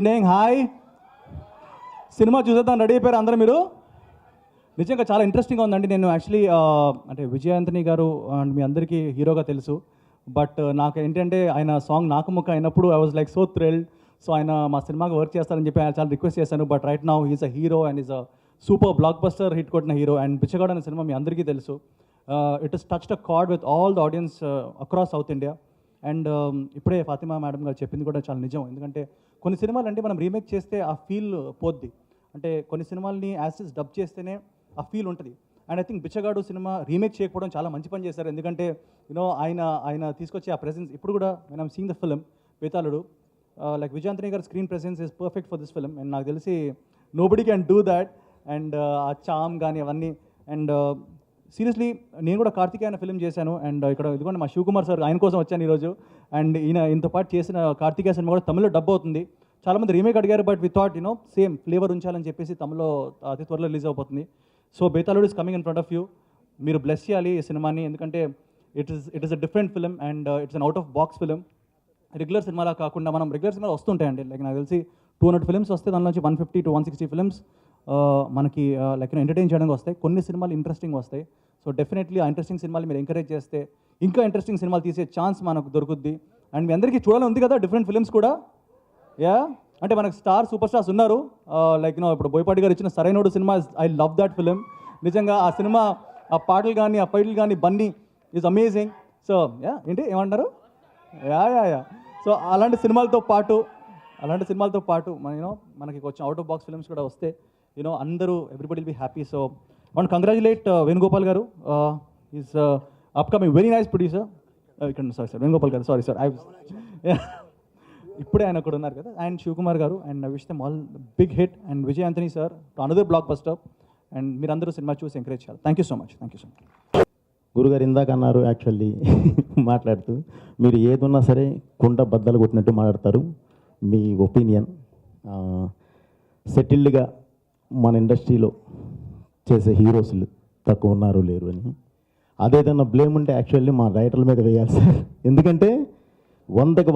Evening. Hi, cinema చూసేద్దాం ready అయిపోయారు అందరూ మీరు? నిజంగా చాలా ఇంట్రెస్టింగ్గా ఉందండి. నేను యాక్చువల్లీ అంటే విజయ్ ఆంటనీ గారు అండ్ మీ అందరికీ హీరోగా తెలుసు. బట్ నాకు ఏంటంటే ఆయన సాంగ్ నాకు ముక్క అయినప్పుడు I was like so thrilled. So ఆయన మా సినిమాకి వర్క్ చేస్తారని చెప్పి ఆయన చాలా రిక్వెస్ట్ చేశాను. But right now he's a hero and is a super block buster hit కొట్టిన హీరో. అండ్ బిచ్చగాడు అనే సినిమా మీ అందరికీ తెలుసు. It is touched a card with all the audience across south India. And ఇప్పుడే ఫాతిమా మేడం గారు చెప్పింది కూడా చాలా నిజం. ఎందుకంటే కొన్ని సినిమాలు అంటే మనం రీమేక్ చేస్తే ఆ ఫీల్ పోద్ది. అంటే కొన్ని సినిమాల్ని యాసిస్ డబ్ చేస్తేనే ఆ ఫీల్ ఉంటుంది. And I think Bichagadu cinema remake చేయకపోవడం చాలా మంచి పని చేశారు. ఎందుకంటే యూనో ఆయన తీసుకొచ్చే ఆ ప్రెసెన్స్ ఇప్పుడు కూడా మనం seeing the film Bethaludu, like Vijay Antony గారి screen presence is perfect for this film. And నాకు తెలిసి nobody can do that. And ఆ చామ్ కానీ అవన్నీ. అండ్ సీరియస్లీ నేను కూడా కార్తికేయ అనే ఫిలిం చేశాను. అండ్ ఇక్కడ ఇదిగోండి మా శివకుమార్ సార్, ఆయన కోసం వచ్చాను ఈరోజు. అండ్ ఈయన ఇంత పాటు చేసిన కార్తికేయ సినిమా కూడా తమిళ్లో డబ్ అవుతుంది. చాలామంది రీమేక్ అడిగారు, but we thought same flavour ఉంచాలని చెప్పేసి తమిళ్లో అతి త్వరలో రిలీజ్ అయిపోతుంది. So Bethaludu is coming in front of you. మీరు బ్లెస్ చేయాలి ఈ సినిమాని, ఎందుకంటే it is a different film and it's an out of box film. Regular సినిమాలా కాకుండా మనం రెగ్యులర్ సినిమాలు వస్తుంటాయండి. లైక్ నాకు తెలిసి 200 ఫిల్మ్స్ వస్తే దానిలోంచి 150 to 160 ఫిల్మ్స్ మనకి లైక్ ఎంటర్టైన్ చేయడానికి వస్తాయి. కొన్ని సినిమాలు ఇంట్రెస్టింగ్ వస్తాయి. సో డెఫినెట్లీ ఆ ఇంట్రెస్టింగ్ సినిమాలు మీరు ఎంకరేజ్ చేస్తే ఇంకా ఇంట్రెస్టింగ్ సినిమాలు తీసే ఛాన్స్ మనకు దొరుకుద్ది. అండ్ మీ అందరికీ చూడాలని ఉంది కదా డిఫరెంట్ ఫిల్మ్స్ కూడా. యా, అంటే మనకు సూపర్ స్టార్స్ ఉన్నారు. లైక్ ఇప్పుడు బోయపాటి గారు ఇచ్చిన సరైనోడు సినిమా, ఐ లవ్ దట్ ఫిలిం. నిజంగా ఆ సినిమా, ఆ పాటలు కానీ ఆ ఫైట్లు కానీ బన్నీ ఈజ్ అమేజింగ్. సో ఏంటి ఏమంటారు? యా. సో అలాంటి సినిమాలతో పాటు మనకి కొంచెం అవుట్ ఆఫ్ బాక్స్ ఫిల్మ్స్ కూడా వస్తే అందరూ everybody will be happy. So one congratulate Venugopal garu, is upcoming very nice producer. ఇక్కడ sorry Venugopal garu, sorry sir, ఇప్పుడే ఆయన కూడా ఉన్నారు కదా. అండ్ శివకుమార్ గారు, and I wish them all big hit. And Vijay Antony sir another blockbuster. And మీరందరూ సినిమా చూసి ఎంకరేజ్ చేయాలి. Thank you so much. గురుగారు ఇందాక అన్నారు యాక్చువల్లీ మాట్లాడుతూ, మీరు ఏదున్నా సరే కుండ బద్దలు కొట్టినట్టు మాట్లాడతారు. మీ ఒపీనియన్ సెటిల్డ్గా మన ఇండస్ట్రీలో చేసే హీరోస్ తక్కువ ఉన్నారు లేరు అని, అదేదన్నా బ్లేమ్ ఉంటే యాక్చువల్లీ మా రైటర్ల మీద వేయాలి సార్. ఎందుకంటే 100కి